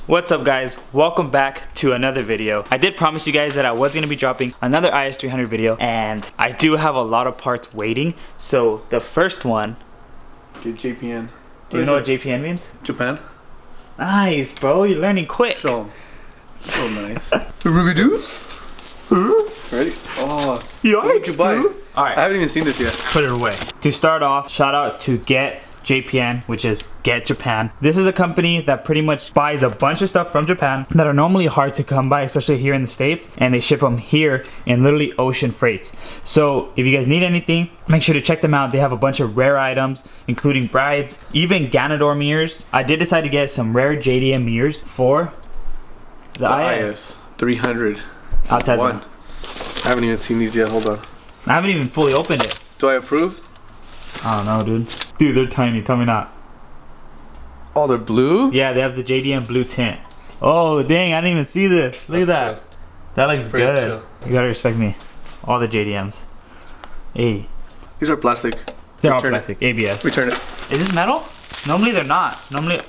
What's up guys, welcome back to another video. I did promise you guys that I was going to be dropping another IS300 video, and I do have a lot of parts waiting. So the first one, get JPN. Do you know what JPN means? Japan. Nice bro, you're learning quick. Show 'em. So nice. Ruby doo? Ready? Oh, what did you buy? Alright, I haven't even seen this yet. put it away. To start off, shout out to Get JPN, which is Get Japan. This is a company that pretty much buys a bunch of stuff from Japan that are normally hard to come by, especially here in the States, and they ship them here in literally ocean freights. So if you guys need anything, make sure to check them out. They have a bunch of rare items, including brides, even Ganador mirrors. I did decide to get some rare JDM mirrors for the IS300. I'll test them. I haven't even seen these yet. Hold on. I haven't even fully opened it. Do I approve? I don't know, dude. Dude, they're tiny. Tell me not. Oh, they're blue? Yeah, they have the JDM blue tint. Oh, dang, I didn't even see this. Look at that. Chill. That looks good. Chill. You gotta respect me. All the JDMs. Hey. These are plastic. They're all Return plastic. ABS. Return it. Is this metal? Normally they're not. Normally.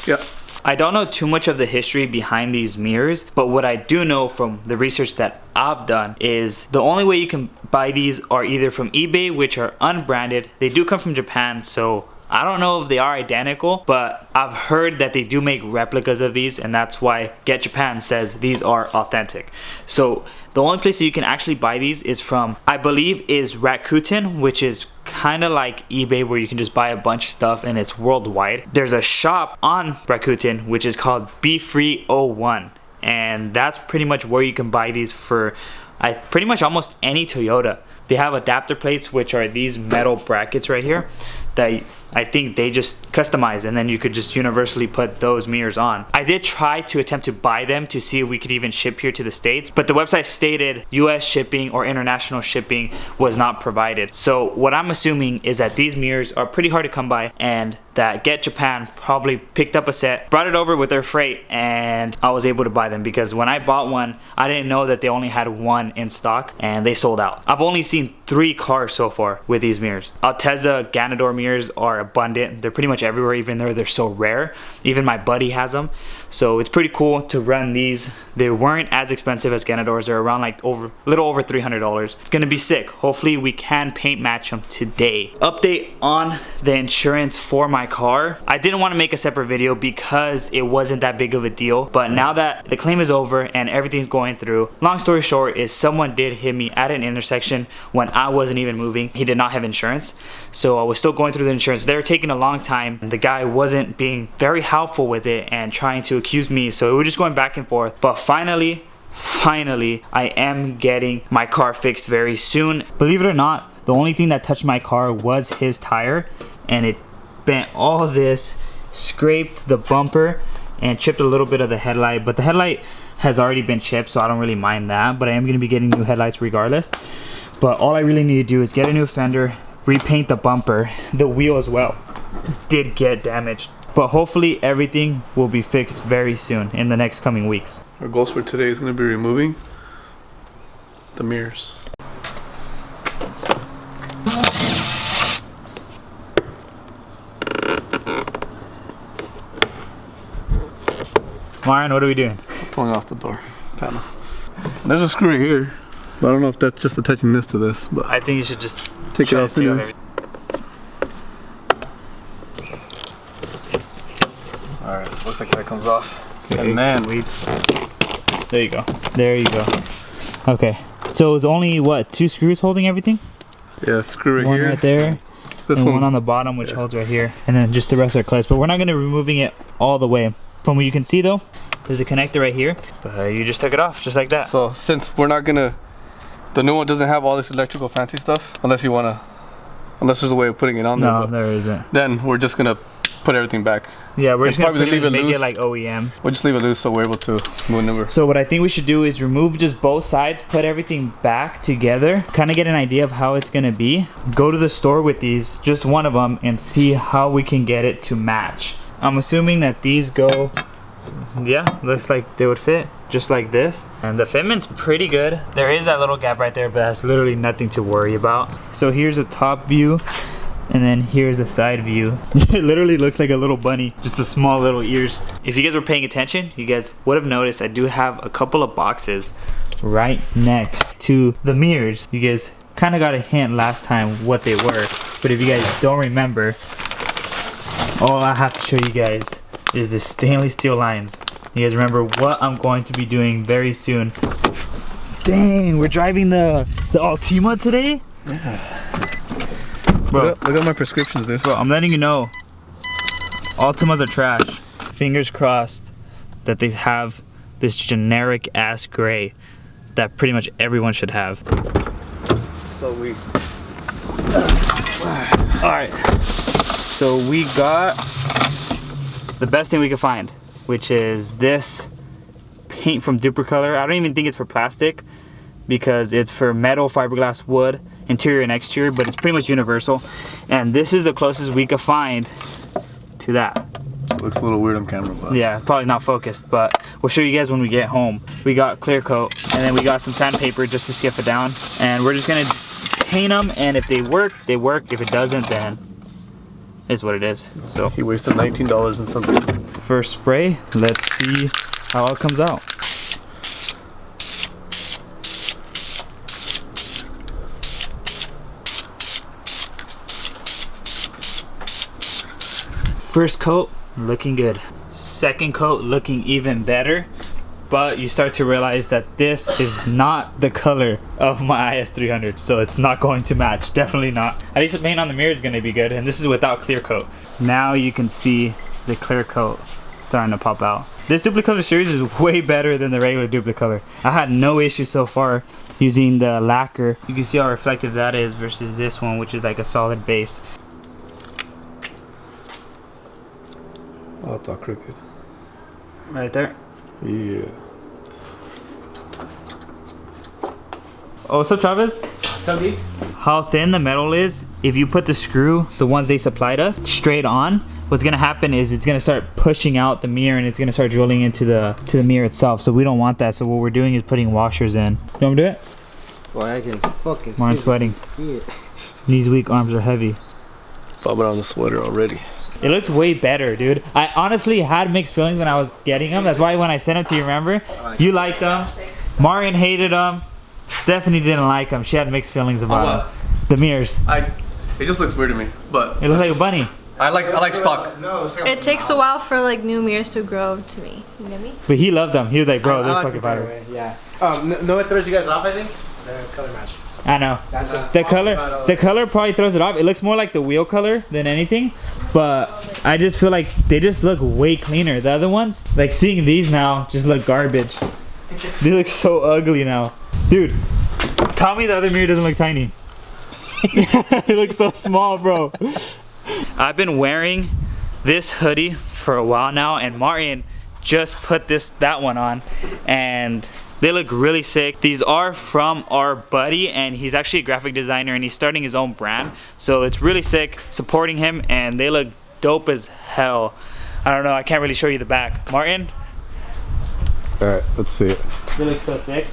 Yeah. I don't know too much of the history behind these mirrors, but what I do know from the research that I've done is the only way you can buy these are either from eBay, which are unbranded. They do come from Japan, so I don't know if they are identical, but I've heard that they do make replicas of these, and that's why Get Japan says these are authentic. So the only place that you can actually buy these is from, I believe, is Rakuten, which is kind of like eBay, where you can just buy a bunch of stuff and it's worldwide. There's a shop on Rakuten which is called Be Free 01, and that's pretty much where you can buy these for pretty much almost any Toyota. They have adapter plates, which are these metal brackets right here that I think they just customize, and then you could just universally put those mirrors on. I did try to attempt to buy them to see if we could even ship here to the States, but the website stated US shipping or international shipping was not provided. So what I'm assuming is that these mirrors are pretty hard to come by, and that Get Japan probably picked up a set, brought it over with their freight, and I was able to buy them, because when I bought one, I didn't know that they only had one in stock and they sold out. I've only seen 3 cars so far with these mirrors. Alteza Ganador mirrors are abundant. They're pretty much everywhere, even though they're so rare. Even my buddy has them. So it's pretty cool to run these. They weren't as expensive as Ganadors. They're around like a little over $300. It's gonna be sick. Hopefully we can paint match them today. Update on the insurance for my car. I didn't want to make a separate video because it wasn't that big of a deal, but now that the claim is over and everything's going through, long story short is someone did hit me at an intersection when I wasn't even moving. He did not have insurance, so I was still going through the insurance. They were taking a long time. The guy wasn't being very helpful with it and trying to accuse me, so we were just going back and forth. But finally I am getting my car fixed very soon. Believe it or not, the only thing that touched my car was his tire, and it bent all this, scraped the bumper, and chipped a little bit of the headlight, but the headlight has already been chipped, so I don't really mind that. But I am going to be getting new headlights regardless. But all I really need to do is get a new fender, repaint the bumper. The wheel as well did get damaged, but hopefully everything will be fixed very soon in the next coming weeks. Our goals for today is going to be removing the mirrors. Marian, what are we doing? Pulling off the door panel. There's a screw right here, but I don't know if that's just attaching this to this, but I think you should just take it off anyways. Alright, so it looks like that comes off. Okay, and then there you go. There you go. Okay. So it's only what, 2 screws holding everything? yeah, screw right One here. right there. This And one on the bottom, which holds right here, and then just the rest are clips. But we're not going to be removing it all the way. From what you can see though, there's a connector right here, but you just took it off just like that. So since we're not gonna, the new one doesn't have all this electrical fancy stuff, unless there's a way of putting it on there. No, there isn't. Then we're just gonna put everything back. Yeah, we're just gonna leave it make loose. it like OEM. We'll just leave it loose so we're able to maneuver. So what I think we should do is remove just both sides, put everything back together, kind of get an idea of how it's gonna be. Go to the store with these, just one of them, and see how we can get it to match. I'm assuming that these go, yeah, looks like they would fit just like this, and the fitment's pretty good. There is that little gap right there, but that's literally nothing to worry about. So here's a top view And then here's a side view. It literally looks like a little bunny, just the small little ears. If you guys were paying attention, you guys would have noticed I do have a couple of boxes right next to the mirrors. You guys kind of got a hint last time what they were, but if you guys don't remember, all I have to show you guys is the stainless steel lines. You guys remember what I'm going to be doing very soon. Dang, we're driving the Altima today? Yeah. Bro, look at my prescriptions, dude. Bro, I'm letting you know, Altimas are trash. Fingers crossed that they have this generic ass gray that pretty much everyone should have. So weak. Alright, so we got the best thing we could find, which is this paint from Duplicolor. I don't even think it's for plastic because it's for metal, fiberglass, wood, interior and exterior, but it's pretty much universal. And this is the closest we could find to that. Looks a little weird on camera, but yeah, probably not focused, but we'll show you guys when we get home. We got clear coat, and then we got some sandpaper just to skiff it down, and we're just gonna paint them, and if they work, they work. If it doesn't, then is what it is. So he wasted $19 and something. First spray, let's see how it comes out. First coat, looking good. Second coat, looking even better. But you start to realize that this is not the color of my IS300, so it's not going to match. Definitely not. At least the paint on the mirror is going to be good, and this is without clear coat. Now you can see the clear coat starting to pop out. This Duplicolor series is way better than the regular Duplicolor. I had no issue so far using the lacquer. You can see how reflective that is versus this one, which is like a solid base. Oh, it's all crooked. Right there. Yeah. Oh, what's up, Travis? What's up, dude? How thin the metal is, if you put the screw, the ones they supplied us, straight on, what's gonna happen is it's gonna start pushing out the mirror and it's gonna start drilling into the mirror itself. So we don't want that. So what we're doing is putting washers in. You want me to do it? Well, I can fucking Martin's sweating. see it. Knees weak, arms are heavy. Bobbing on the sweater already. It looks way better, dude. I honestly had mixed feelings when I was getting them. That's why when I sent them to you, remember? You liked them. Marian hated them. Stephanie didn't like them. She had mixed feelings about them. The mirrors. It just looks weird to me, but It looks like a bunny. I like stock. It takes a while for like new mirrors to grow to me. You know me? But he loved them. He was like, bro, they're I fucking fire. Yeah. No, what throws you guys off, I think? The color match. I know. That's The color probably throws it off. It looks more like the wheel color than anything, but I just feel like they just look way cleaner. The other ones, like seeing these now, just look garbage. They look so ugly now. Dude, tell me the other mirror doesn't look tiny. It looks so small, bro. I've been wearing this hoodie for a while now, and Martin just put that one on, and they look really sick. These are from our buddy, and he's actually a graphic designer, and he's starting his own brand. So it's really sick supporting him, and they look dope as hell. I don't know, I can't really show you the back. Martin? Alright, let's see it. They look so sick.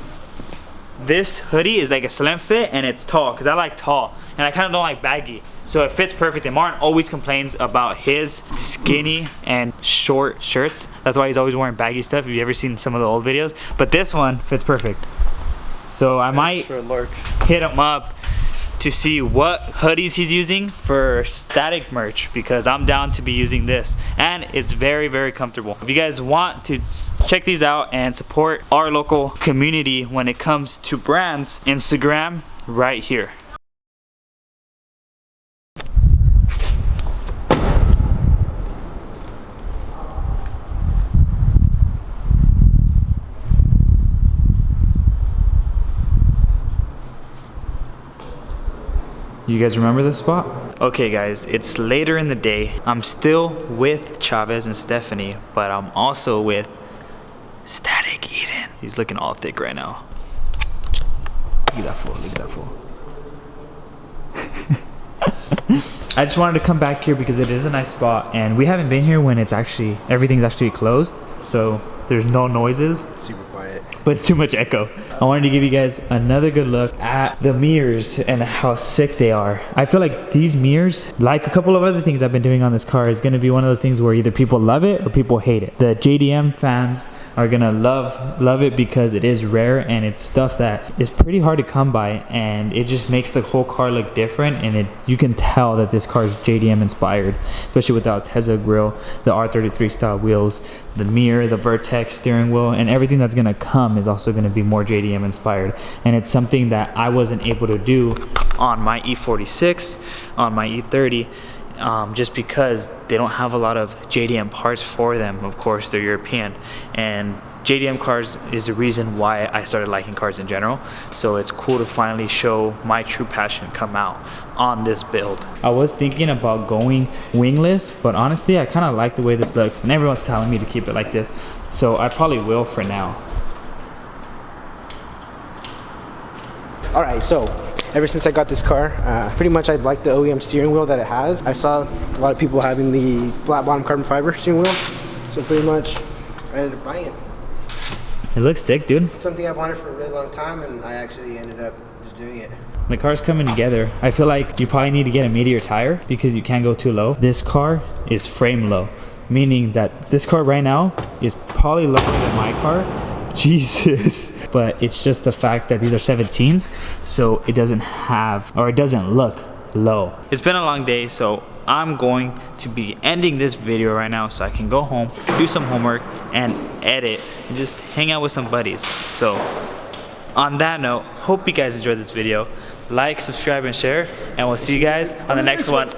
This hoodie is like a slim fit, and it's tall, because I like tall, and I kind of don't like baggy. So it fits perfect, and Martin always complains about his skinny and short shirts. That's why he's always wearing baggy stuff, if you've ever seen some of the old videos. But this one fits perfect. So I might hit him up to see what hoodies he's using for static merch, because I'm down to be using this, and it's very, very comfortable. If you guys want to check these out and support our local community when it comes to brands, Instagram right here. You guys remember this spot? Okay guys, it's later in the day. I'm still with Chavez and Stephanie, but I'm also with Static Eden. He's looking all thick right now. Look at that fool, look at that fool. I just wanted to come back here because it is a nice spot, and we haven't been here when it's everything's actually closed. So there's no noises. Super quiet. But it's too much echo. I wanted to give you guys another good look at the mirrors and how sick they are. I feel like these mirrors, like a couple of other things I've been doing on this car, is gonna be one of those things where either people love it or people hate it. The JDM fans are gonna love it because it is rare and it's stuff that is pretty hard to come by, and it just makes the whole car look different, and you can tell that this car is JDM inspired, especially with the Altezza grille, the R33 style wheels, the mirror, the Vertex steering wheel, and everything that's gonna come is also gonna be more JDM inspired. And it's something that I wasn't able to do on my E46, on my E30, just because they don't have a lot of JDM parts for them. Of course, they're European, and JDM cars is the reason why I started liking cars in general. So it's cool to finally show my true passion come out on this build. I was thinking about going wingless, but honestly, I kind of like the way this looks, and everyone's telling me to keep it like this, so I probably will for now. All right, so ever since I got this car, pretty much I like the OEM steering wheel that it has. I saw a lot of people having the flat bottom carbon fiber steering wheel, so pretty much I ended up buying it. It looks sick, dude. It's something I've wanted for a really long time, and I actually ended up just doing it. The car's coming together. I feel like you probably need to get a Meteor tire because you can't go too low. This car is frame low, meaning that this car right now is probably lower than my car. Jesus. But it's just the fact that these are 17s, so it doesn't have, or it doesn't look low. It's been a long day, so I'm going to be ending this video right now so I can go home, do some homework, and edit, and just hang out with some buddies. So on that note, hope you guys enjoyed this video. Like, subscribe, and share, and we'll see you guys on the next one.